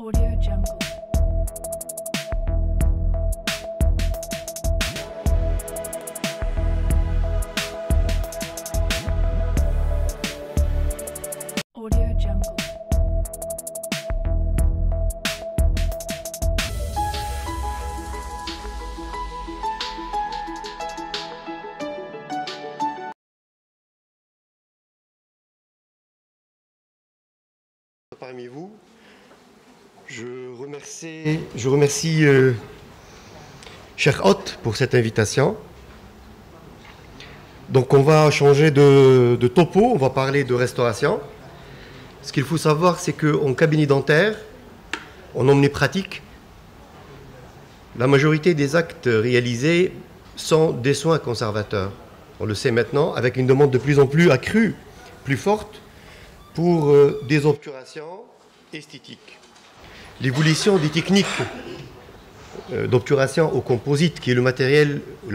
Audio Jungle. Audio Jungle. Parmi vous, je remercie cher hôte pour cette invitation. Donc on va changer de topo, on va parler de restauration. Ce qu'il faut savoir, c'est qu'en cabinet dentaire, en omnipratique, la majorité des actes réalisés sont des soins conservateurs. On le sait maintenant, avec une demande de plus en plus accrue, plus forte, pour des obturations esthétiques. L'évolution des techniques d'obturation au composite, qui est le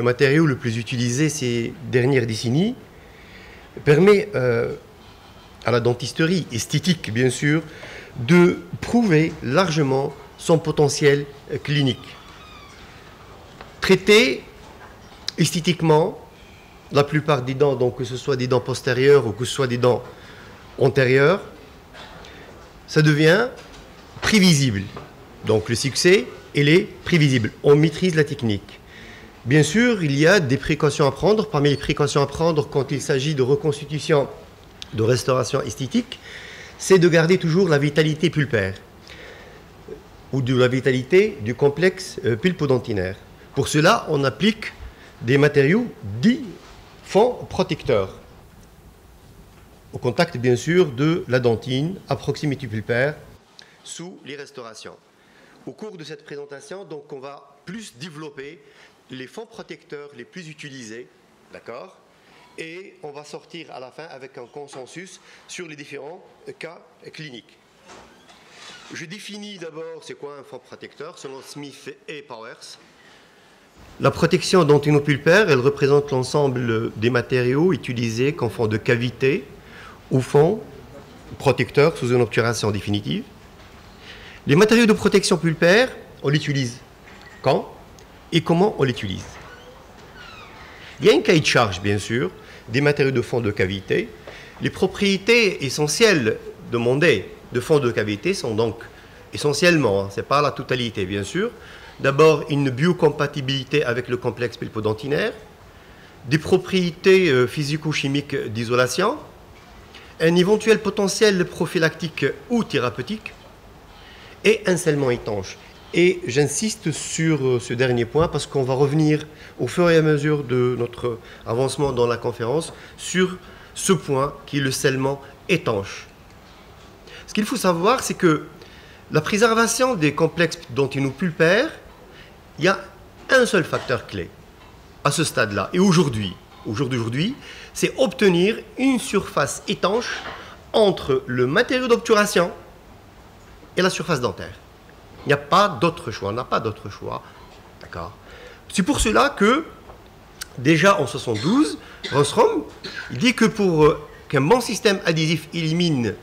matériau le plus utilisé ces dernières décennies, permet à la dentisterie esthétique, bien sûr, de prouver largement son potentiel clinique. Traiter esthétiquement la plupart des dents, donc que ce soit des dents postérieures ou que ce soit des dents antérieures, ça devient prévisible. Donc le succès, il est prévisible. On maîtrise la technique. Bien sûr, il y a des précautions à prendre. Parmi les précautions à prendre quand il s'agit de reconstitution, de restauration esthétique, c'est de garder toujours la vitalité pulpaire ou de la vitalité du complexe pulpodontinaire. Pour cela, on applique des matériaux dits fonds protecteurs, au contact bien sûr de la dentine, à proximité pulpaire, sous les restaurations. Au cours de cette présentation, donc, on va plus développer les fonds protecteurs les plus utilisés, d'accord? Et on va sortir à la fin avec un consensus sur les différents cas cliniques. Je définis d'abord c'est quoi un fond protecteur selon Smith et Powers. La protection dentinopulpaire, elle représente l'ensemble des matériaux utilisés comme fond de cavité ou fond protecteur sous une obturation définitive. Les matériaux de protection pulpaire, on l'utilise quand et comment on l'utilise. Il y a un cahier de charge, bien sûr, des matériaux de fond de cavité. Les propriétés essentielles demandées de fond de cavité sont donc essentiellement, ce n'est pas la totalité, bien sûr, d'abord une biocompatibilité avec le complexe pulpodentinaire, des propriétés physico-chimiques d'isolation, un éventuel potentiel prophylactique ou thérapeutique et un scellement étanche. Et j'insiste sur ce dernier point parce qu'on va revenir au fur et à mesure de notre avancement dans la conférence sur ce point qui est le scellement étanche. Ce qu'il faut savoir, c'est que la préservation des complexes dentinopulpaires, il y a un seul facteur clé à ce stade-là. Et aujourd'hui, c'est obtenir une surface étanche entre le matériau d'obturation et la surface dentaire. Il n'y a pas d'autre choix, on n'a pas d'autre choix. D'accord. C'est pour cela que, déjà en 1972, Rostrom dit que pour qu'un bon système adhésif élimine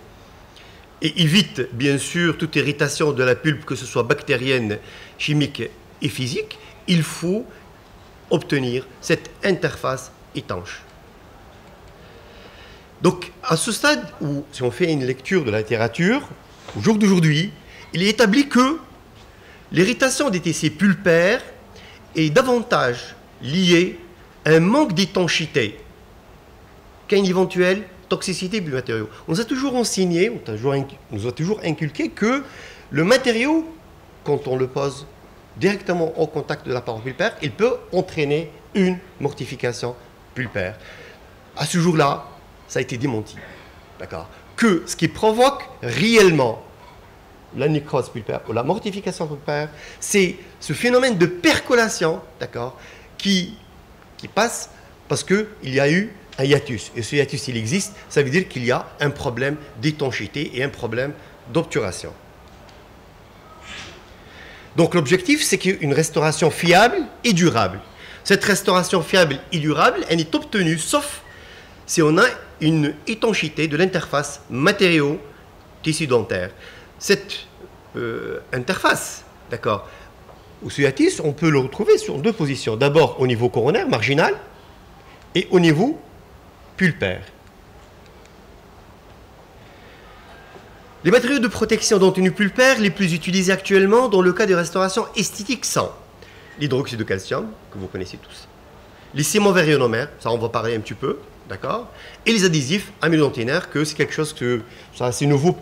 et évite, bien sûr, toute irritation de la pulpe, que ce soit bactérienne, chimique et physique, il faut obtenir cette interface étanche. Donc, à ce stade où, si on fait une lecture de la littérature, au jour d'aujourd'hui, il est établi que l'irritation des TC pulpaires est davantage liée à un manque d'étanchéité qu'à une éventuelle toxicité du matériau. On nous a toujours enseigné, on nous a toujours inculqué que le matériau, quand on le pose directement au contact de la paroi pulpaire, il peut entraîner une mortification pulpaire. À ce jour-là, ça a été démenti, d'accord, que ce qui provoque réellement la nécrose pulpaire ou la mortification pulpaire, c'est ce phénomène de percolation, d'accord, qui passe parce qu'il y a eu un hiatus. Et ce hiatus, s'il existe, ça veut dire qu'il y a un problème d'étanchéité et un problème d'obturation. Donc l'objectif, c'est qu'il y ait une restauration fiable et durable. Cette restauration fiable et durable, elle est obtenue sauf si on a une étanchéité de l'interface matériau-tissu dentaire. Cette interface. D'accord. Au hiatus, on peut le retrouver sur deux positions. D'abord au niveau coronaire, marginal, et au niveau pulpaire. Les matériaux de protection dentine pulpaire les plus utilisés actuellement dans le cas de restauration esthétique sont l'hydroxyde de calcium, que vous connaissez tous, les ciments verts ionomères, ça on va parler un petit peu, d'accord, et les adhésifs amylodentinaires, que c'est quelque chose que c'est assez nouveau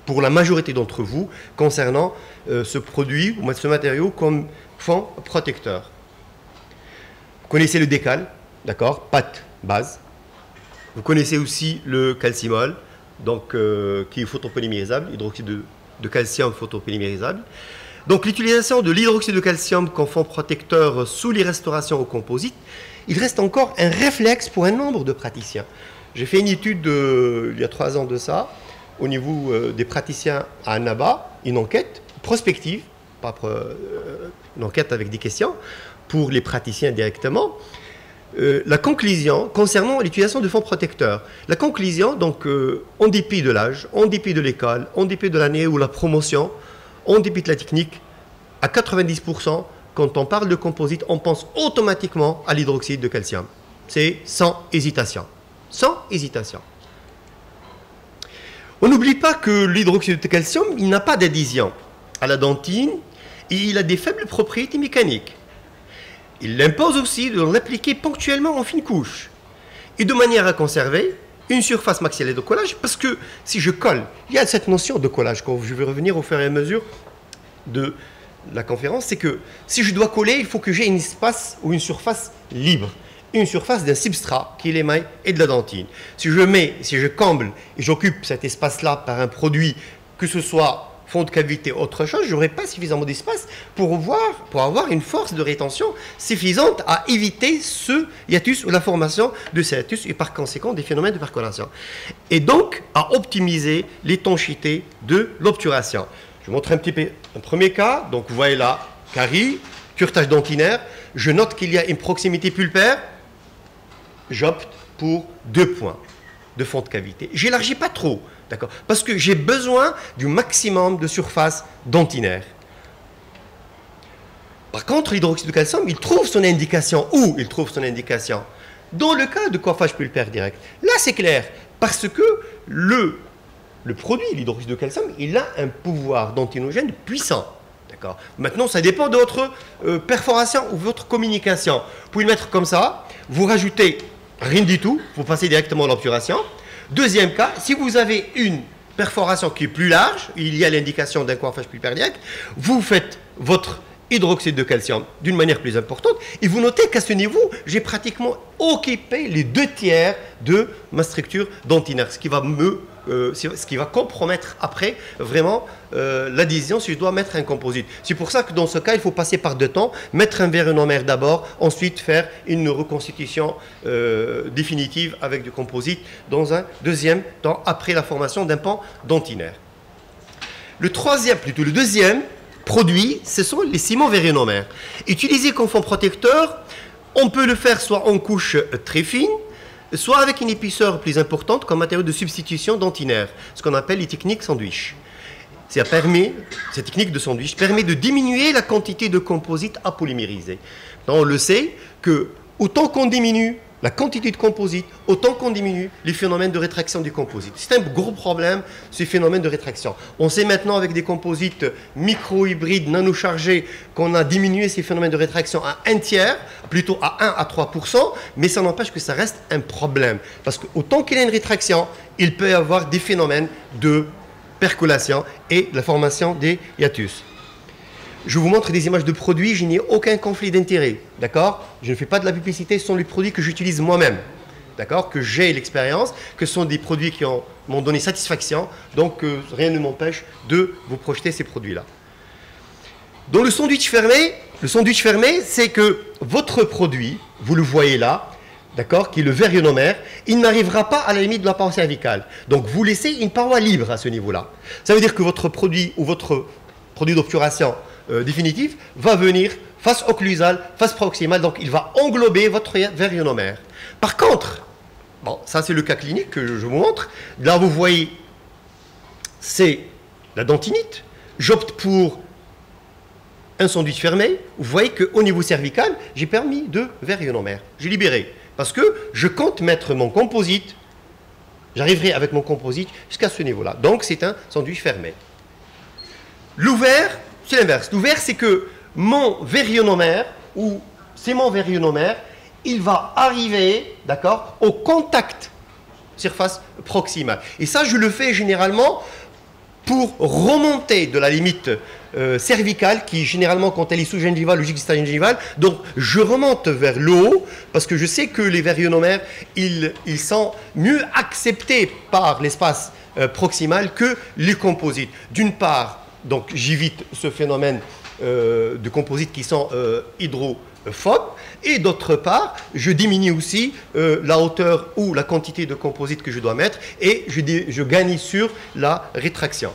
pour la majorité d'entre vous concernant ce produit ou ce matériau comme fond protecteur. Vous connaissez le décal, d'accord, pâte, base. Vous connaissez aussi le calcimol, donc, qui est photopolymérisable, hydroxyde de calcium photopolymérisable. Donc l'utilisation de l'hydroxyde de calcium comme fond protecteur sous les restaurations au composite, il reste encore un réflexe pour un nombre de praticiens. J'ai fait une étude il y a 3 ans de ça, au niveau des praticiens à Annaba, une enquête prospective, une enquête avec des questions pour les praticiens directement. La conclusion concernant l'utilisation de fonds protecteurs. La conclusion, donc, en dépit de l'âge, en dépit de l'école, en dépit de l'année ou la promotion, en dépit de la technique, à 90%, quand on parle de composite, on pense automatiquement à l'hydroxyde de calcium. C'est sans hésitation. Sans hésitation. On n'oublie pas que l'hydroxyde de calcium, il n'a pas d'adhésion à la dentine et il a des faibles propriétés mécaniques. Il impose aussi de l'appliquer ponctuellement en fine couche et de manière à conserver une surface maxillaire de collage, parce que si je colle, il y a cette notion de collage, quand je vais revenir au fur et à mesure de la conférence, c'est que si je dois coller, il faut que j'ai un espace ou une surface libre, une surface d'un substrat qui est l'émail et de la dentine. Si je comble et j'occupe cet espace-là par un produit, que ce soit fond de cavité, autre chose, je n'aurai pas suffisamment d'espace pour avoir une force de rétention suffisante à éviter ce hiatus ou la formation de ce hiatus et par conséquent des phénomènes de percolation. Et donc à optimiser l'étanchéité de l'obturation. Je vous montre un premier cas. Donc vous voyez là, carie, curetage dentinaire. Je note qu'il y a une proximité pulpaire. J'opte pour 2 points de fond de cavité. J'élargis pas trop, d'accord, parce que j'ai besoin du maximum de surface dentinaire. Par contre, l'hydroxyde de calcium, il trouve son indication. Où il trouve son indication? Dans le cas de coiffage pulpaire direct. Là, c'est clair, parce que le produit, l'hydroxyde de calcium, il a un pouvoir dentinogène puissant. D'accord. Maintenant, ça dépend de votre perforation ou votre communication. Vous pouvez le mettre comme ça, vous rajoutez rien du tout, vous passez directement à l'obturation. Deuxième cas, si vous avez une perforation qui est plus large, il y a l'indication d'un coiffage pulpaire direct, vous faites votre hydroxyde de calcium d'une manière plus importante et vous notez qu'à ce niveau, j'ai pratiquement occupé les 2/3 de ma structure dentinaire, ce qui va compromettre après vraiment l'adhésion si je dois mettre un composite. C'est pour ça que dans ce cas, il faut passer par 2 temps, mettre un verre ionomère d'abord, ensuite faire une reconstitution définitive avec du composite dans un deuxième temps après la formation d'un pan dentinaire. Le deuxième produit, ce sont les ciments verts ionomères. Utilisés comme fond protecteur, on peut le faire soit en couche très fine, soit avec une épaisseur plus importante comme matériau de substitution dentinaire, ce qu'on appelle les techniques sandwich. Cette technique de sandwich permet de diminuer la quantité de composite à polymériser. On le sait que autant qu'on diminue la quantité de composite, autant qu'on diminue les phénomènes de rétraction du composite. C'est un gros problème, ces phénomènes de rétraction. On sait maintenant avec des composites micro-hybrides, nano-chargés, qu'on a diminué ces phénomènes de rétraction à 1/3, plutôt à 1 à 3%, mais ça n'empêche que ça reste un problème. Parce que autant qu'il y a une rétraction, il peut y avoir des phénomènes de percolation et la formation des hiatus. Je vous montre des images de produits, je n'ai aucun conflit d'intérêt, d'accord? Je ne fais pas de la publicité, ce sont les produits que j'utilise moi-même, d'accord? Que j'ai l'expérience, que ce sont des produits qui m'ont donné satisfaction, donc rien ne m'empêche de vous projeter ces produits-là. Dans le sandwich fermé, c'est que votre produit, vous le voyez là, d'accord, qui est le verre ionomère, il n'arrivera pas à la limite de la paroi cervicale. Donc vous laissez une paroi libre à ce niveau-là. Ça veut dire que votre produit ou votre produit d'obturation définitif va venir face occlusale, face proximale, donc il va englober votre verre ionomère. Par contre, bon, ça c'est le cas clinique que je vous montre. Là vous voyez, c'est la dentinite. j'opte pour un sandwich fermé. Vous voyez qu'au niveau cervical, j'ai permis de verres ionomères. J'ai libéré. Parce que je compte mettre mon composite. J'arriverai avec mon composite jusqu'à ce niveau-là. Donc, c'est un sandwich fermé. L'ouvert, c'est l'inverse. L'ouvert, c'est que mon verre ionomère, ou c'est mon verre ionomère, il va arriver, d'accord, au contact surface proximale. Et ça, je le fais généralement pour remonter de la limite cervicale, qui généralement, quand elle est sous-gingivale ou juxta-gingivale, donc je remonte vers le haut, parce que je sais que les verres ionomères, ils sont mieux acceptés par l'espace proximal que les composites. D'une part, donc j'évite ce phénomène de composites qui sont hydrophobes, et d'autre part, je diminue aussi la hauteur ou la quantité de composite que je dois mettre, et je gagne sur la rétraction.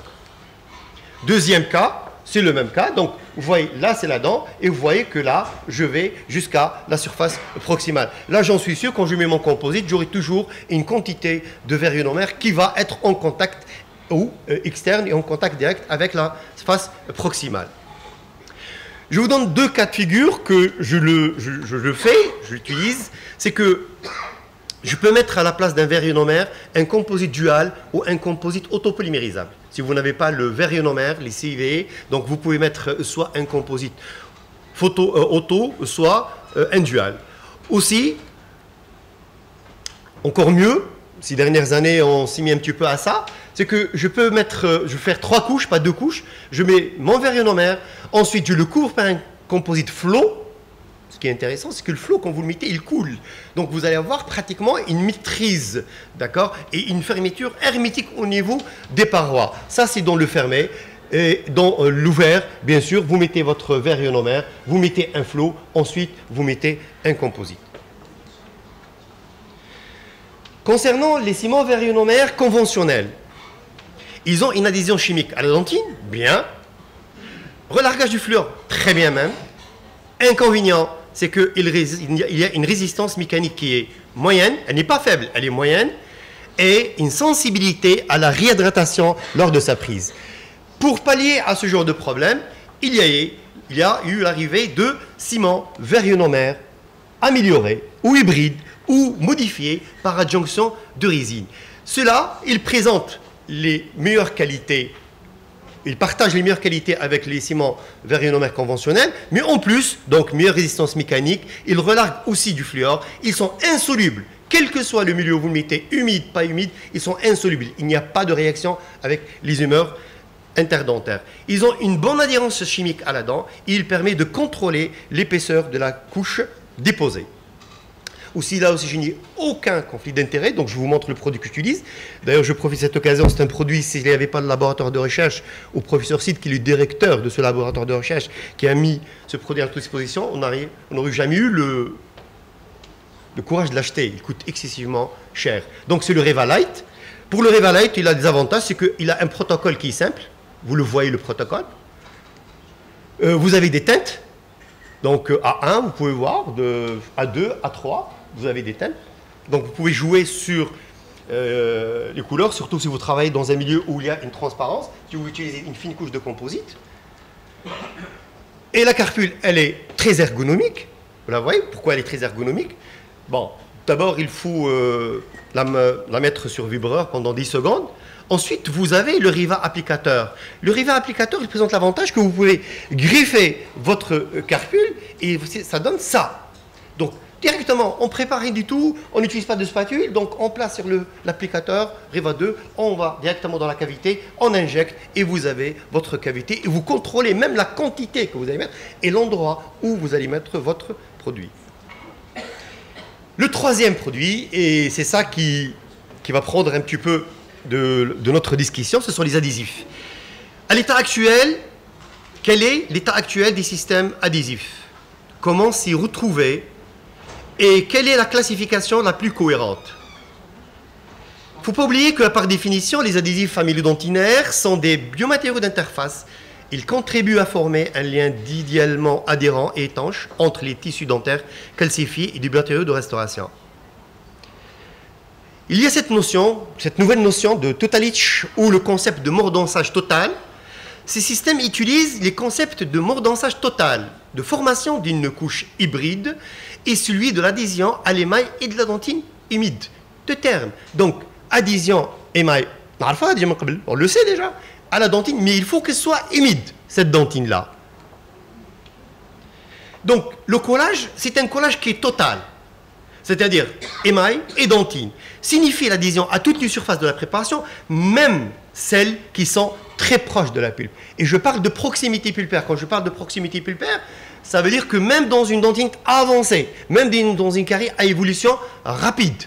Deuxième cas, c'est le même cas. Donc, vous voyez, là, c'est la dent, et vous voyez que là, je vais jusqu'à la surface proximale. Là, j'en suis sûr, quand je mets mon composite, j'aurai toujours une quantité de verre ionomère qui va être en contact ou externe et en contact direct avec la face proximale. Je vous donne deux cas de figure que je l'utilise. C'est que je peux mettre à la place d'un verre ionomère un composite dual ou un composite autopolymérisable. Si vous n'avez pas le verre ionomère, les CIVE, donc vous pouvez mettre soit un composite auto, soit un dual. Aussi, encore mieux, ces dernières années on s'est mis un petit peu à ça, c'est que je peux mettre, je vais faire 3 couches, pas 2 couches, je mets mon verre ionomère, ensuite je le couvre par un composite flot. Ce qui est intéressant, c'est que le flot, quand vous le mettez, il coule. Donc vous allez avoir pratiquement une maîtrise, d'accord, et une fermeture hermétique au niveau des parois. Ça, c'est dans le fermé. Et dans l'ouvert, bien sûr, vous mettez votre verre ionomère, vous mettez un flot, ensuite vous mettez un composite. Concernant les ciments verre ionomère conventionnels, ils ont une adhésion chimique à la dentine, bien. Relargage du fluor, très bien même. Inconvénient, c'est qu'il y a une résistance mécanique qui est moyenne, elle n'est pas faible, elle est moyenne, et une sensibilité à la réhydratation lors de sa prise. Pour pallier à ce genre de problème, il y a eu l'arrivée de ciments verre ionomère améliorés ou hybrides ou modifiés par adjonction de résine. Ceux-là, ils présentent les meilleures qualités. Ils partagent les meilleures qualités avec les ciments verre ionomère conventionnels, mais en plus, donc meilleure résistance mécanique, ils relarguent aussi du fluor, ils sont insolubles. Quel que soit le milieu où vous le mettez, humide, pas humide, ils sont insolubles. Il n'y a pas de réaction avec les humeurs interdentaires. Ils ont une bonne adhérence chimique à la dent et ils permettent de contrôler l'épaisseur de la couche déposée. Aussi, là aussi, je n'ai aucun conflit d'intérêt, donc je vous montre le produit que j'utilise. D'ailleurs, je profite de cette occasion, c'est un produit, s'il n'y avait pas de laboratoire de recherche, au professeur Sid, qui est le directeur de ce laboratoire de recherche, qui a mis ce produit à notre disposition, on n'aurait jamais eu le courage de l'acheter. Il coûte excessivement cher. Donc, c'est le Revalite. Pour le Revalite, il a des avantages, c'est qu'il a un protocole qui est simple. Vous le voyez, le protocole. Vous avez des teintes. Donc, A1, vous pouvez voir, de A2, A3. Vous avez des teintes. Donc vous pouvez jouer sur les couleurs, surtout si vous travaillez dans un milieu où il y a une transparence, si vous utilisez une fine couche de composite. Et la carpule, elle est très ergonomique. Vous la voyez, pourquoi elle est très ergonomique? Bon, d'abord, il faut la mettre sur vibreur pendant 10 secondes. Ensuite, vous avez le Riva applicateur. Le Riva applicateur, il présente l'avantage que vous pouvez griffer votre carpule et ça donne ça. Donc, directement, on ne prépare rien du tout, on n'utilise pas de spatule, donc on place sur l'applicateur Riva 2, on va directement dans la cavité, on injecte et vous avez votre cavité et vous contrôlez même la quantité que vous allez mettre et l'endroit où vous allez mettre votre produit. Le troisième produit, et c'est ça qui va prendre un petit peu de notre discussion, ce sont les adhésifs. À l'état actuel, quel est l'état actuel des systèmes adhésifs? Comment s'y retrouver? Et quelle est la classification la plus cohérente? Il ne faut pas oublier que, par définition, les adhésifs amylodentinaires sont des biomatériaux d'interface. Ils contribuent à former un lien idéalement adhérent et étanche entre les tissus dentaires calcifiés et des matériaux de restauration. Il y a cette nouvelle notion de totalich, ou le concept de mordensage total. Ces systèmes utilisent les concepts de mordançage total, de formation d'une couche hybride et celui de l'adhésion à l'émail et de la dentine humide. Deux termes. Donc, adhésion, émail, on le sait déjà, à la dentine, mais il faut qu'elle soit humide, cette dentine-là. Donc, le collage, c'est un collage qui est total. C'est-à-dire émail et dentine. Signifie l'adhésion à toutes les surfaces de la préparation, même celles qui sont très proches de la pulpe. Et je parle de proximité pulpaire. Quand je parle de proximité pulpaire, ça veut dire que même dans une dentine avancée, même dans une carie à évolution rapide.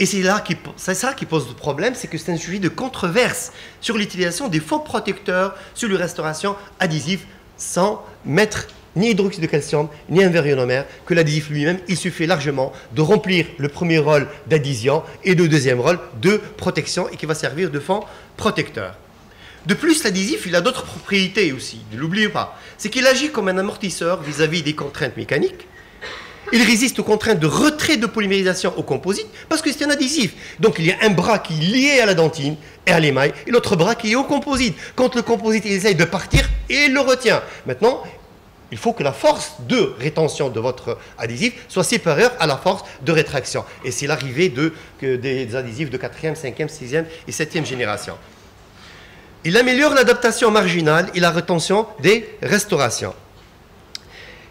Et c'est ça qui pose le problème, c'est que c'est un sujet de controverse sur l'utilisation des faux protecteurs sur la restauration adhésive sans mettre ni hydroxyde de calcium, ni invérionomère, que l'adhésif lui-même, il suffit largement de remplir le premier rôle d'adhésion et le deuxième rôle de protection et qui va servir de fond protecteur. De plus, l'adhésif, il a d'autres propriétés aussi, ne l'oubliez pas. C'est qu'il agit comme un amortisseur vis-à-vis des contraintes mécaniques. Il résiste aux contraintes de retrait de polymérisation au composite parce que c'est un adhésif. Donc il y a un bras qui est lié à la dentine et à l'émail et l'autre bras qui est au composite. Quand le composite il essaye de partir, il le retient. Maintenant, il faut que la force de rétention de votre adhésif soit supérieure à la force de rétraction. Et c'est l'arrivée des adhésifs de 4e, 5e, 6e et 7e génération. Il améliore l'adaptation marginale et la rétention des restaurations.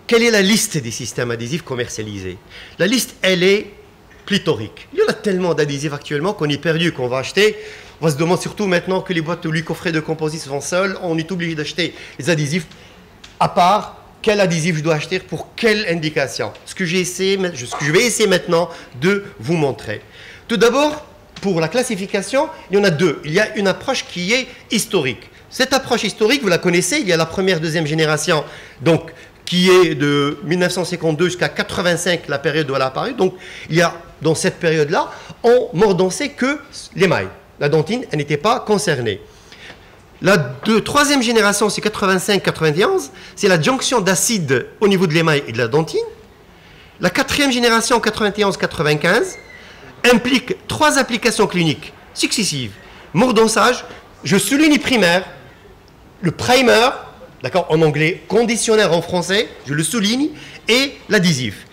Quelle est la liste des systèmes adhésifs commercialisés? La liste, elle est pléthorique. Il y en a tellement d'adhésifs actuellement qu'on est perdu, qu'on va acheter. On va se demander surtout maintenant que les boîtes ou les coffrets de composite sont seuls, on est obligé d'acheter les adhésifs à part. Quel adhésif je dois acheter pour quelle indication? Ce que je vais essayer maintenant de vous montrer. Tout d'abord, pour la classification, il y en a deux. Il y a une approche qui est historique. Cette approche historique, vous la connaissez, il y a la première, deuxième génération, donc qui est de 1952 jusqu'à 85, la période où elle a apparu. Donc, il y a, dans cette période-là, on mordançait que l'émail. La dentine, elle n'était pas concernée. La troisième génération, c'est 85-91, c'est la jonction d'acide au niveau de l'émail et de la dentine. La quatrième génération, 91-95, implique 3 applications cliniques successives. Mordançage, je souligne primaire, le primer, d'accord, en anglais, conditionnaire en français, je le souligne, et l'adhésif.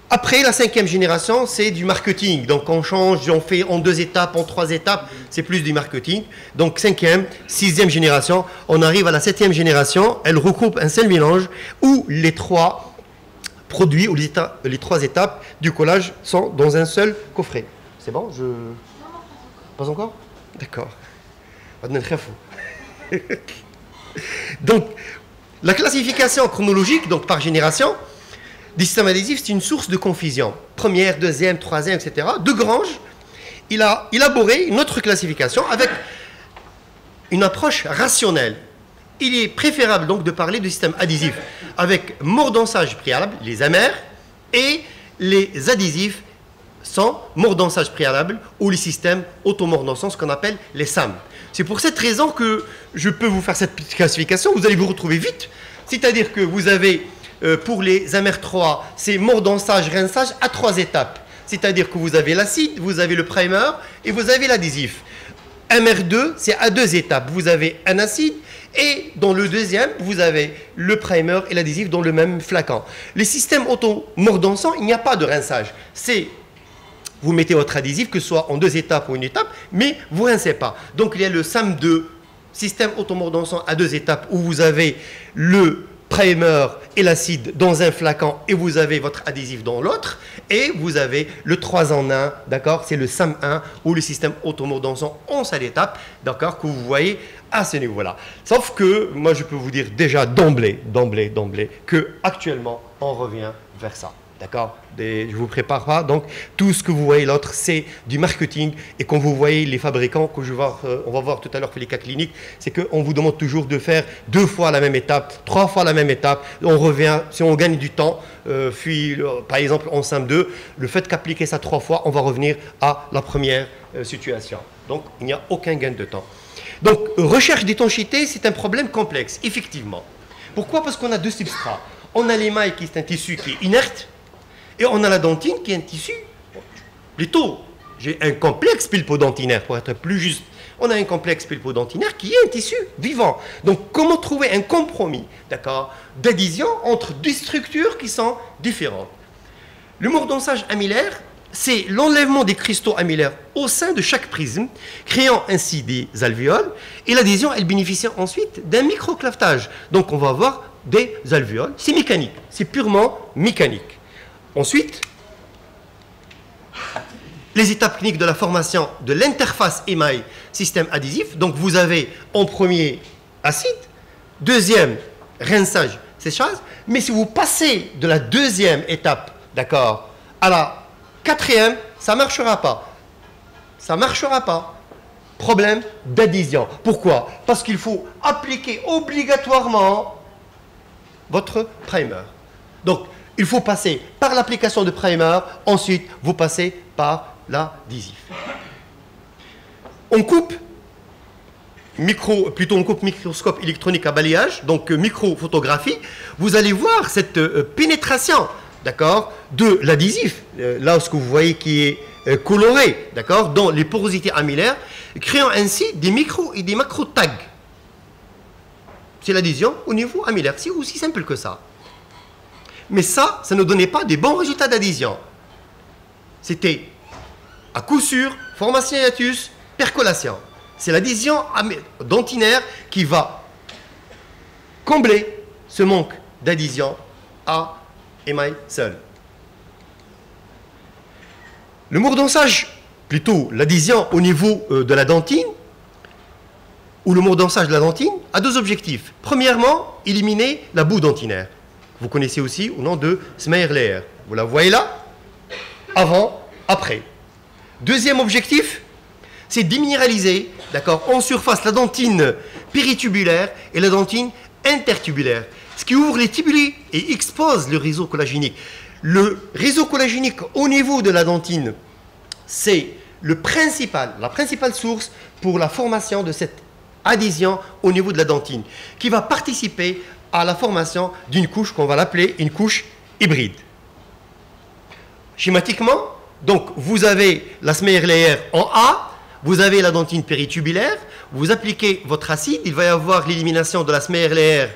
Après, la 5e génération, c'est du marketing. Donc, on change, on fait en 2 étapes, en 3 étapes, c'est plus du marketing. Donc, 5e, 6e génération, on arrive à la 7e génération, elle regroupe un seul mélange où les 3 produits ou les 3 étapes du collage sont dans un seul coffret. C'est bon? Pas encore? D'accord. On est très fou. Donc, la classification chronologique, donc par génération, des systèmes adhésifs, c'est une source de confusion. Première, deuxième, troisième, etc. De Grange, il a élaboré une autre classification avec une approche rationnelle. Il est préférable donc de parler de système adhésif avec mordançage préalable, les amers, et les adhésifs sans mordançage préalable ou les systèmes automordançants, ce qu'on appelle les SAM. C'est pour cette raison que je peux vous faire cette classification. Vous allez vous retrouver vite. C'est-à-dire que vous avez, pour les amers 3, c'est mordançage, rinçage à 3 étapes. C'est-à-dire que vous avez l'acide, vous avez le primer et vous avez l'adhésif. Amer 2, c'est à 2 étapes. Vous avez un acide et dans le deuxième, vous avez le primer et l'adhésif dans le même flacon. Les systèmes automordançants, il n'y a pas de rinçage. C'est vous mettez votre adhésif, que ce soit en 2 étapes ou une étape, mais vous ne rincez pas. Donc il y a le SAM2, système automordançant à 2 étapes, où vous avez le primer et l'acide dans un flacon et vous avez votre adhésif dans l'autre. Et vous avez le 3 en 1, d'accord, c'est le SAM1 ou le système automordançant en seule étape, d'accord, que vous voyez à ce niveau-là. Sauf que moi je peux vous dire déjà d'emblée, que actuellement on revient vers ça. D'accord? Je ne vous prépare pas. Donc, tout ce que vous voyez l'autre, c'est du marketing. Et quand vous voyez les fabricants, que on va voir tout à l'heure pour les cas cliniques, c'est qu'on vous demande toujours de faire 2 fois la même étape, 3 fois la même étape. On revient, si on gagne du temps, par exemple en SAM2, le fait qu'appliquer ça 3 fois, on va revenir à la première situation. Donc, il n'y a aucun gain de temps. Donc, recherche d'étanchéité, c'est un problème complexe, effectivement. Pourquoi? Parce qu'on a 2 substrats. On a l'émail qui est un tissu qui est inerte, et on a la dentine qui est un tissu, plutôt, j'ai un complexe pulpodentinaire pour être plus juste On a un complexe pulpodentinaire qui est un tissu vivant. Donc, comment trouver un compromis, d'accord, d'adhésion entre deux structures qui sont différentes? Le mordonçage amylaire, c'est l'enlèvement des cristaux amylaires au sein de chaque prisme, créant ainsi des alvéoles. Et l'adhésion, elle bénéficie ensuite d'un microclavetage. Donc, on va avoir des alvéoles. C'est mécanique, c'est purement mécanique. Ensuite, les étapes cliniques de la formation de l'interface émail-système adhésif. Donc, vous avez en premier acide, deuxième rinçage, séchage. Mais si vous passez de la deuxième étape, d'accord, à la quatrième, ça ne marchera pas. Ça ne marchera pas. Problème d'adhésion. Pourquoi? Parce qu'il faut appliquer obligatoirement votre primer. Donc, il faut passer par l'application de primer. Ensuite, vous passez par l'adhésif. On coupe on coupe microscope électronique à balayage, donc microphotographie. Vous allez voir cette pénétration, d'accord, de l'adhésif, là ce que vous voyez qui est coloré, d'accord, dans les porosités amylaires, créant ainsi des micro et des macro tags. C'est l'adhésion au niveau amylaire. C'est aussi simple que ça. Mais ça ne donnait pas des bons résultats d'adhésion. C'était à coup sûr, formation hiatus, percolation. C'est l'adhésion dentinaire qui va combler ce manque d'adhésion à émail seul. Le mordonçage, plutôt l'adhésion au niveau de la dentine, ou le mordonçage de la dentine, a deux objectifs. Premièrement, éliminer la boue dentinaire. Vous connaissez aussi au nom de Smeyer-Leher. Vous la voyez là, avant, après. Deuxième objectif, c'est déminéraliser, d'accord, en surface la dentine péritubulaire et la dentine intertubulaire, ce qui ouvre les tubuli et expose le réseau collagénique. Le réseau collagénique au niveau de la dentine, c'est la principale source pour la formation de cette adhésion au niveau de la dentine, qui va participer à la formation d'une couche qu'on va l'appeler une couche hybride. Schématiquement, donc, vous avez la Smeyer-Leher en A, vous avez la dentine péritubulaire, vous appliquez votre acide, il va y avoir l'élimination de la Smeyer-Leher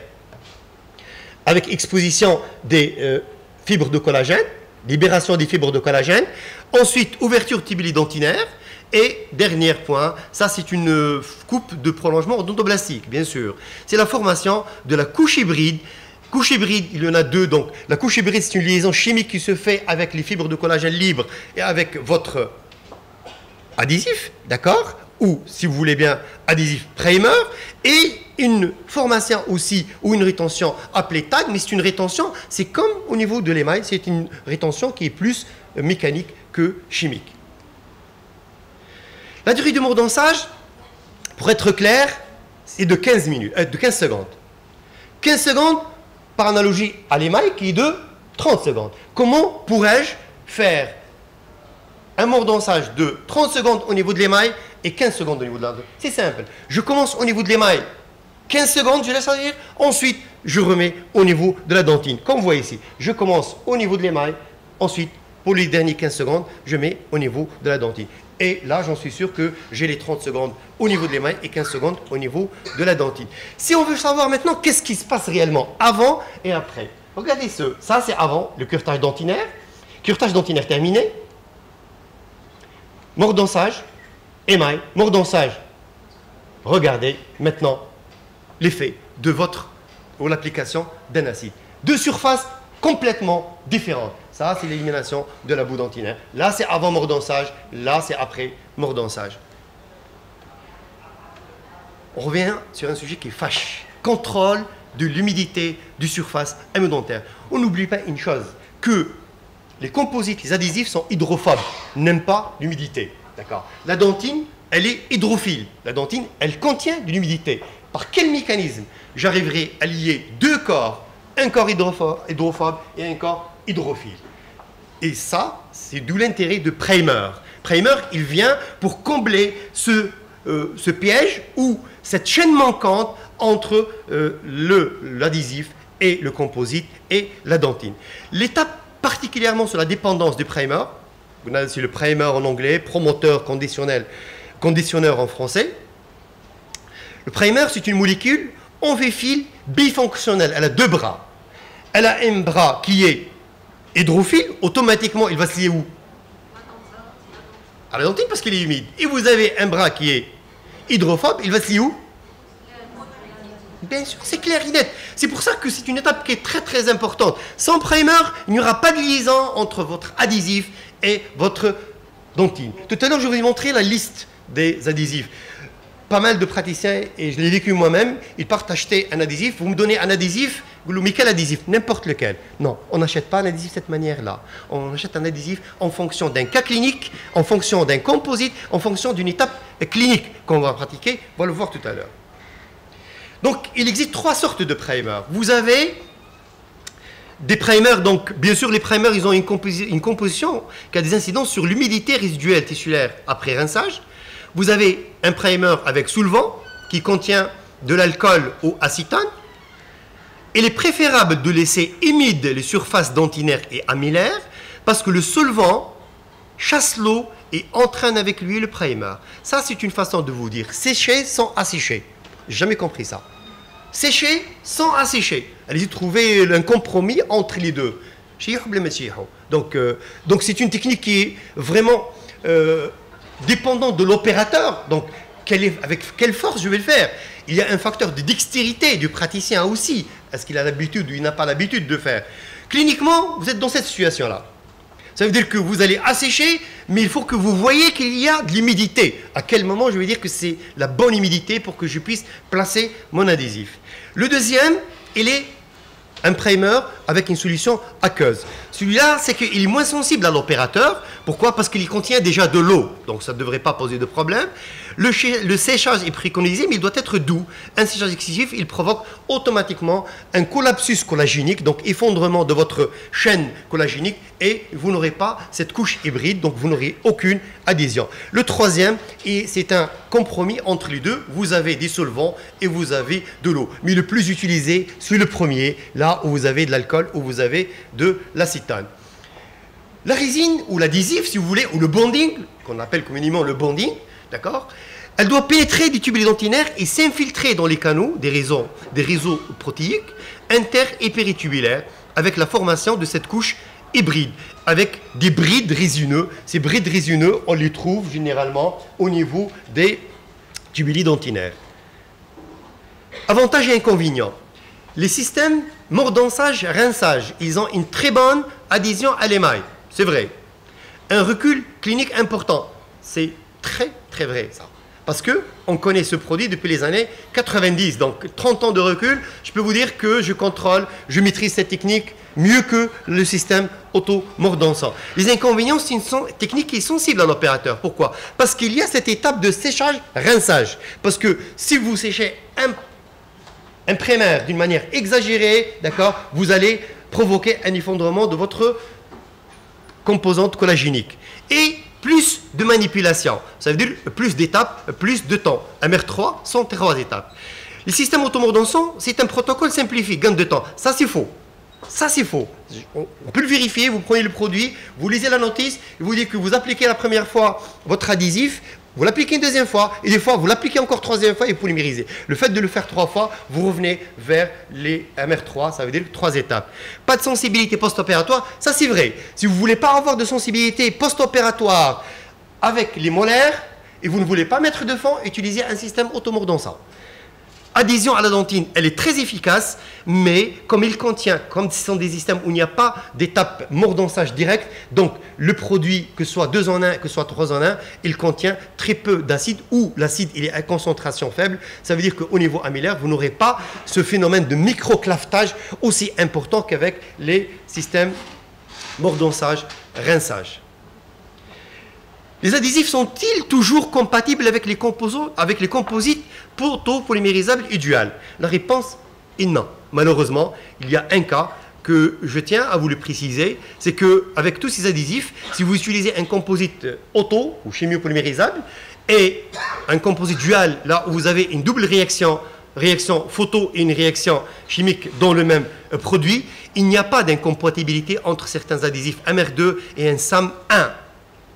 avec exposition des fibres de collagène, libération des fibres de collagène, ensuite ouverture tibuli-dentinaire, et dernier point, ça c'est une coupe de prolongement odontoblastique, bien sûr. C'est la formation de la couche hybride. Couche hybride, il y en a deux. Donc, la couche hybride, c'est une liaison chimique qui se fait avec les fibres de collagène libres et avec votre adhésif, d'accord? Ou, si vous voulez bien, adhésif primer. Et une formation aussi, ou une rétention appelée tag, mais c'est une rétention, c'est comme au niveau de l'émail, c'est une rétention qui est plus mécanique que chimique. La durée du mordonçage, pour être clair, c'est de 15 secondes. 15 secondes, par analogie à l'émail, qui est de 30 secondes. Comment pourrais-je faire un mordonçage de 30 secondes au niveau de l'émail et 15 secondes au niveau de la dentine? C'est simple. Je commence au niveau de l'émail, 15 secondes, je laisse agir. Ensuite, je remets au niveau de la dentine. Comme vous voyez ici, je commence au niveau de l'émail. Ensuite, pour les derniers 15 secondes, je mets au niveau de la dentine. Et là, j'en suis sûr que j'ai les 30 secondes au niveau de l'émail et 15 secondes au niveau de la dentine. Si on veut savoir maintenant qu'est-ce qui se passe réellement avant et après, regardez ça c'est avant le curetage dentinaire. Curetage dentinaire terminé. Mordonçage, émail, mordonçage. Regardez maintenant l'effet de l'application d'un acide. Deux surfaces complètement différentes. Ça, c'est l'élimination de la boue dentinaire. Là, c'est avant mordonçage. Là, c'est après mordonçage. On revient sur un sujet qui fâche. Contrôle de l'humidité du surface amyodentaire. On n'oublie pas une chose, que les composites, les adhésifs sont hydrophobes, n'aiment pas l'humidité. D'accord. La dentine, elle est hydrophile. La dentine, elle contient de l'humidité. Par quel mécanisme j'arriverai à lier deux corps, un corps hydrophobe et un corps hydrophile? Et ça, c'est d'où l'intérêt de primer. Primer, il vient pour combler ce piège ou cette chaîne manquante entre l'adhésif et le composite et la dentine. L'étape particulièrement sur la dépendance du primer, c'est le primer en anglais, promoteur conditionnel, conditionneur en français, Le primer, c'est une molécule amphiphile bifonctionnelle. Elle a deux bras. Elle a un bras qui est hydrophile. Automatiquement, il va se lier où? À la dentine parce qu'il est humide. Et vous avez un bras qui est hydrophobe. Il va se lier où? Bien sûr, c'est clair et net. C'est pour ça que c'est une étape qui est très très importante. Sans primer, il n'y aura pas de liaison entre votre adhésif et votre dentine. Tout à l'heure, je vais vous montrer la liste des adhésifs. Pas mal de praticiens, et je l'ai vécu moi-même, ils partent acheter un adhésif. Vous me donnez un adhésif, vous lui mettez quel adhésif? N'importe lequel. Non, on n'achète pas un adhésif de cette manière-là. On achète un adhésif en fonction d'un cas clinique, en fonction d'un composite, en fonction d'une étape clinique qu'on va pratiquer. On va le voir tout à l'heure. Donc, il existe trois sortes de primers. Vous avez des primers, donc bien sûr les primers, ils ont une composition qui a des incidences sur l'humidité résiduelle tissulaire après rinçage. Vous avez un primer avec solvant qui contient de l'alcool ou acétone. Il est préférable de laisser humides les surfaces dentinaires et amilaires parce que le solvant chasse l'eau et entraîne avec lui le primer. Ça, c'est une façon de vous dire sécher sans assécher. J'ai jamais compris ça. Sécher sans assécher. Allez-y, trouver un compromis entre les deux. Donc c'est une technique qui est vraiment dépendante de l'opérateur. Donc, avec quelle force je vais le faire? Il y a un facteur de dextérité du praticien aussi. Est-ce qu'il a l'habitude ou il n'a pas l'habitude de faire? Cliniquement, vous êtes dans cette situation-là. Ça veut dire que vous allez assécher, mais il faut que vous voyez qu'il y a de l'humidité. À quel moment je vais dire que c'est la bonne humidité pour que je puisse placer mon adhésif? Le deuxième, il est un primer avec une solution aqueuse. Celui-là, c'est qu'il est moins sensible à l'opérateur. Pourquoi? Parce qu'il contient déjà de l'eau. Donc ça ne devrait pas poser de problème. Le séchage est préconisé, mais il doit être doux. Un séchage excessif, il provoque automatiquement un collapsus collagénique, donc effondrement de votre chaîne collagénique, et vous n'aurez pas cette couche hybride, donc vous n'aurez aucune adhésion. Le troisième, et c'est un compromis entre les deux. Vous avez des solvants et vous avez de l'eau. Mais le plus utilisé, c'est le premier, là où vous avez de l'alcool, où vous avez de l'acétone. La résine ou l'adhésif, si vous voulez, ou le bonding, qu'on appelle communément le bonding, d'accord, elle doit pénétrer des tubes dentinaires et s'infiltrer dans les canaux des réseaux protéiques inter- et péritubulaires avec la formation de cette couche hybride, avec des brides résineux. Ces brides résineux, on les trouve généralement au niveau des tubuli dentinaires. Avantages et inconvénients. Les systèmes mordant-rinçage, ils ont une très bonne adhésion à l'émail. C'est vrai. Un recul clinique important. C'est très, très vrai, ça. Parce qu'on connaît ce produit depuis les années 90. Donc, 30 ans de recul, je peux vous dire que je contrôle, je maîtrise cette technique mieux que le système auto-mordant-sang. Les inconvénients, c'est une technique qui est sensible à l'opérateur. Pourquoi? Parce qu'il y a cette étape de séchage-rinçage. Parce que si vous séchez un primer d'une manière exagérée, d'accord, vous allez provoquer un effondrement de votre composante collagénique. Et plus de manipulation, ça veut dire plus d'étapes, plus de temps. MR3 sont 3 étapes. Le système automordant-sang, c'est un protocole simplifié, gain de temps. Ça, c'est faux. Ça, c'est faux. On peut le vérifier, vous prenez le produit, vous lisez la notice, et vous dites que vous appliquez la première fois votre adhésif, vous l'appliquez une deuxième fois, et des fois, vous l'appliquez encore troisième fois et vous polymérisez. Le fait de le faire 3 fois, vous revenez vers les MR3, ça veut dire 3 étapes. Pas de sensibilité post-opératoire, ça c'est vrai. Si vous ne voulez pas avoir de sensibilité post-opératoire avec les molaires, et vous ne voulez pas mettre de fond, utilisez un système automordant-sang. Adhésion à la dentine, elle est très efficace, mais comme il contient, comme ce sont des systèmes où il n'y a pas d'étape mordant-sage direct, donc le produit, que ce soit 2 en 1, que ce soit 3 en 1, il contient très peu d'acide, ou l'acide il est à concentration faible. Ça veut dire qu'au niveau amilaire, vous n'aurez pas ce phénomène de microclaftage aussi important qu'avec les systèmes mordant-sage, rinçage. Les adhésifs sont-ils toujours compatibles avec les composites photopolymérisables et duals? La réponse est non. Malheureusement, il y a un cas que je tiens à vous le préciser, c'est qu'avec tous ces adhésifs, si vous utilisez un composite auto ou chimiopolymérisable et un composite dual, là où vous avez une double réaction photo et une réaction chimique dans le même produit, il n'y a pas d'incompatibilité entre certains adhésifs MR2 et un SAM1.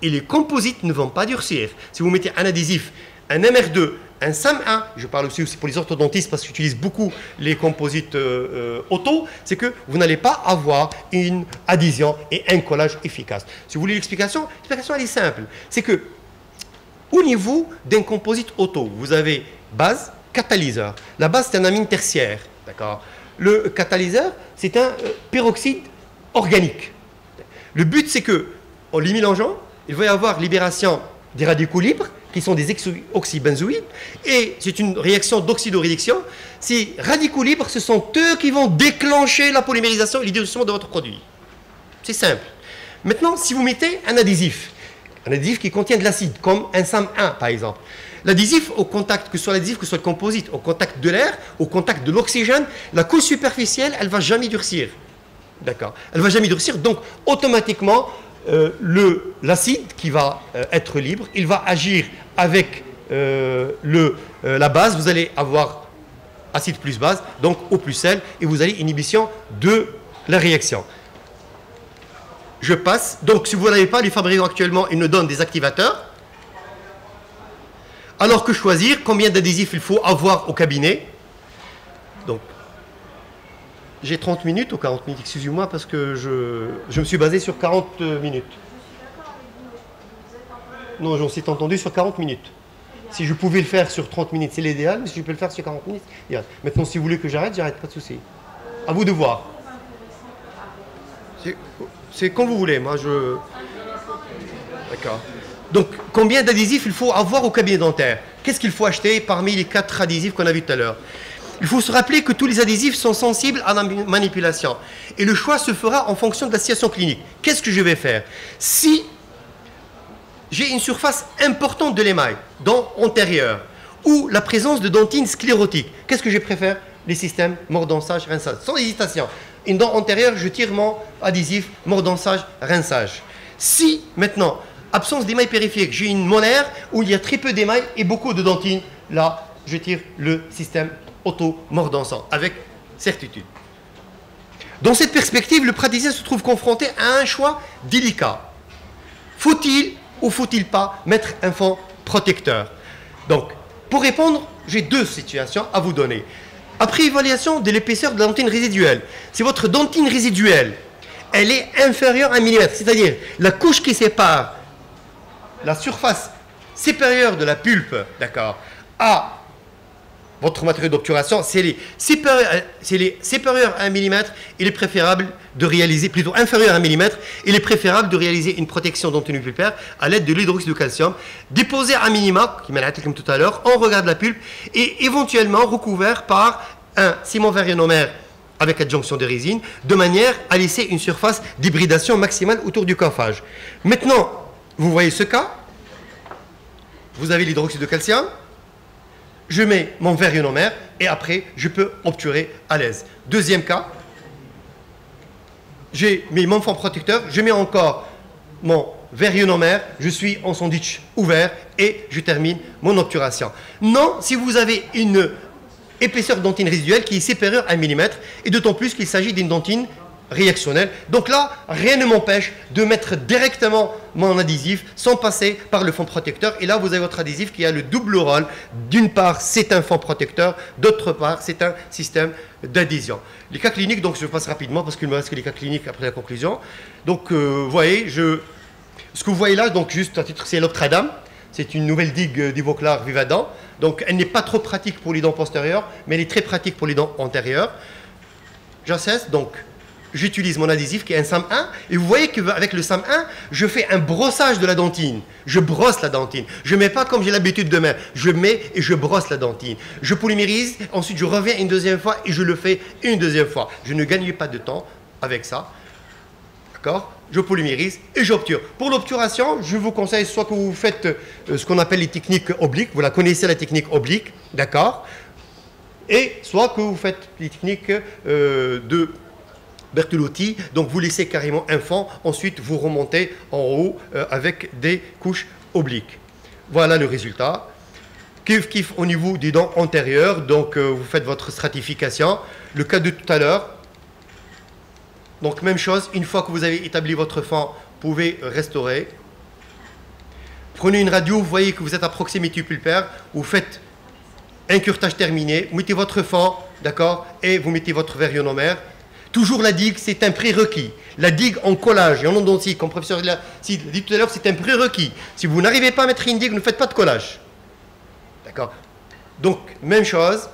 Et les composites ne vont pas durcir. Si vous mettez un adhésif, un MR2, un SAM1, je parle aussi pour les orthodontistes parce que j'utilise beaucoup les composites auto, c'est que vous n'allez pas avoir une adhésion et un collage efficace. Si vous voulez l'explication elle est simple. C'est que au niveau d'un composite auto, vous avez base, catalyseur. La base, c'est un amine tertiaire. D'accord. Le catalyseur, c'est un peroxyde organique. Le but, c'est que, en les mélangeant, il va y avoir libération des radicaux libres, qui sont des oxybenzoïdes, et c'est une réaction d'oxydoréduction. Ces radicaux libres, ce sont eux qui vont déclencher la polymérisation et l'hydrolysation de votre produit. C'est simple. Maintenant, si vous mettez un adhésif qui contient de l'acide, comme un SAM1 par exemple, l'adhésif au contact, que ce soit l'adhésif, que ce soit le composite, au contact de l'air, au contact de l'oxygène, la couche superficielle, elle ne va jamais durcir. D'accord. Elle ne va jamais durcir, donc automatiquement, l'acide qui va être libre, il va agir avec la base. Vous allez avoir acide plus base, donc eau plus sel, et vous avez inhibition de la réaction. Je passe. Donc, si vous n'avez pas, les fabricants actuellement, ils nous donnent des activateurs. Alors que choisir combien d'adhésifs il faut avoir au cabinet. Donc, j'ai 30 minutes ou 40 minutes, excusez-moi, parce que je me suis basé sur 40 minutes. Non, j'en suis entendu sur 40 minutes. Si je pouvais le faire sur 30 minutes, c'est l'idéal, mais si je peux le faire sur 40 minutes, maintenant, si vous voulez que j'arrête, pas de souci. À vous de voir. C'est quand vous voulez, moi je... D'accord. Donc, combien d'adhésifs il faut avoir au cabinet dentaire? Qu'est-ce qu'il faut acheter parmi les 4 adhésifs qu'on a vus tout à l'heure? Il faut se rappeler que tous les adhésifs sont sensibles à la manipulation. Et le choix se fera en fonction de la situation clinique. Qu'est-ce que je vais faire? Si j'ai une surface importante de l'émail, dent antérieure, ou la présence de dentine sclérotique, qu'est-ce que je préfère? Les systèmes mordançage, rinçage. Sans hésitation. Une dent antérieure, je tire mon adhésif, mordançage, rinçage. Si, maintenant, absence d'émail périphérique, j'ai une molaire où il y a très peu d'émail et beaucoup de dentine, là, je tire le système auto-mordançant, avec certitude. Dans cette perspective, le praticien se trouve confronté à un choix délicat. Faut-il ou faut-il pas mettre un fond protecteur? Donc, pour répondre, j'ai 2 situations à vous donner. Après évaluation de l'épaisseur de la dentine résiduelle, si votre dentine résiduelle, elle est inférieure à 1 mm, c'est-à-dire la couche qui sépare la surface supérieure de la pulpe, d'accord, à votre matériau d'obturation, c'est les supérieurs à 1 mm, il est préférable de réaliser, plutôt inférieur à 1 mm, il est préférable de réaliser une protection dentinopulpaire à l'aide de l'hydroxyde de calcium, déposé à minima, qui m'a comme tout à l'heure, en regard de la pulpe, et éventuellement recouvert par un ciment varionomère avec adjonction de résine, de manière à laisser une surface d'hybridation maximale autour du coiffage. Maintenant, vous voyez ce cas, vous avez l'hydroxyde de calcium, je mets mon varionomère et après, je peux obturer à l'aise. Deuxième cas, j'ai mis mon fond protecteur, je mets encore mon varionomère, je suis en sandwich ouvert et je termine mon obturation. Non, si vous avez une épaisseur de dentine résiduelle qui est supérieure à 1 mm et d'autant plus qu'il s'agit d'une dentine réactionnelle. Donc là, rien ne m'empêche de mettre directement mon adhésif sans passer par le fond protecteur. Et là, vous avez votre adhésif qui a le double rôle. D'une part, c'est un fond protecteur. D'autre part, c'est un système d'adhésion. Les cas cliniques, donc je passe rapidement parce qu'il me reste que les cas cliniques après la conclusion. Donc, vous voyez, ce que vous voyez là, donc juste à titre, c'est l'Optradam. C'est une nouvelle digue d'Ivoclar Vivadent. Donc, elle n'est pas trop pratique pour les dents postérieures, mais elle est très pratique pour les dents antérieures. J'assesse, donc, j'utilise mon adhésif qui est un SAM1. Et vous voyez qu'avec le SAM1, je fais un brossage de la dentine. Je brosse la dentine. Je ne mets pas comme j'ai l'habitude de mettre. Je mets et je brosse la dentine. Je polymérise, ensuite je reviens une deuxième fois et je le fais une deuxième fois. Je ne gagne pas de temps avec ça. D'accord ? Je polymérise et j'obture. Pour l'obturation, je vous conseille soit que vous faites ce qu'on appelle les techniques obliques. Vous la connaissez, la technique oblique. D'accord ? Et soit que vous faites les techniques de Bertolotti, donc vous laissez carrément un fond, ensuite vous remontez en haut avec des couches obliques. Voilà le résultat. Kiff au niveau des dents antérieures, donc vous faites votre stratification. Le cas de tout à l'heure, donc même chose, une fois que vous avez établi votre fond, vous pouvez restaurer. Prenez une radio, vous voyez que vous êtes à proximité pulpaire, vous faites un curetage terminé, vous mettez votre fond, d'accord, et vous mettez votre verre ionomère. Toujours la digue, c'est un prérequis. La digue en collage et en ondontique, comme le professeur l'a dit tout à l'heure, c'est un prérequis. Si vous n'arrivez pas à mettre une digue, ne faites pas de collage. D'accord. Donc, même chose.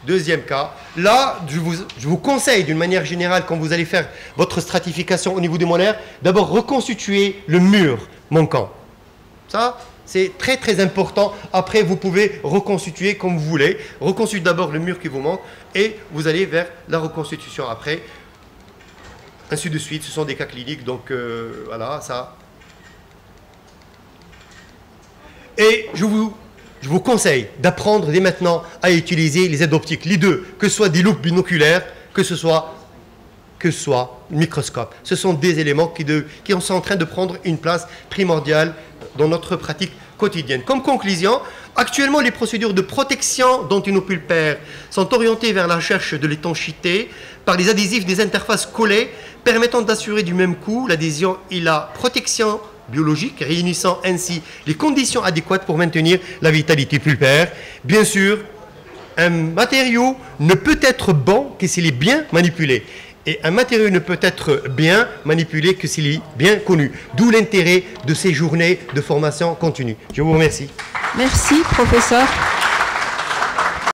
Deuxième cas. Là, je vous conseille d'une manière générale, quand vous allez faire votre stratification au niveau des molaires, d'abord reconstituer le mur manquant. Ça, c'est très très important. Après, vous pouvez reconstituer comme vous voulez. Reconstituez d'abord le mur qui vous manque et vous allez vers la reconstitution après. Ainsi de suite, ce sont des cas cliniques, donc voilà, ça. Et je vous conseille d'apprendre dès maintenant à utiliser les aides optiques, les deux, que ce soit des loupes binoculaires, que ce soit microscope. Ce sont des éléments qui sont en train de prendre une place primordiale dans notre pratique quotidienne. Comme conclusion, actuellement, les procédures de protection dentinopulpaire sont orientées vers la recherche de l'étanchéité par les adhésifs des interfaces collées permettant d'assurer du même coup l'adhésion et la protection biologique, réunissant ainsi les conditions adéquates pour maintenir la vitalité pulpaire. Bien sûr, un matériau ne peut être bon que s'il est bien manipulé. Et un matériau ne peut être bien manipulé que s'il est bien connu. D'où l'intérêt de ces journées de formation continue. Je vous remercie. Merci, professeur.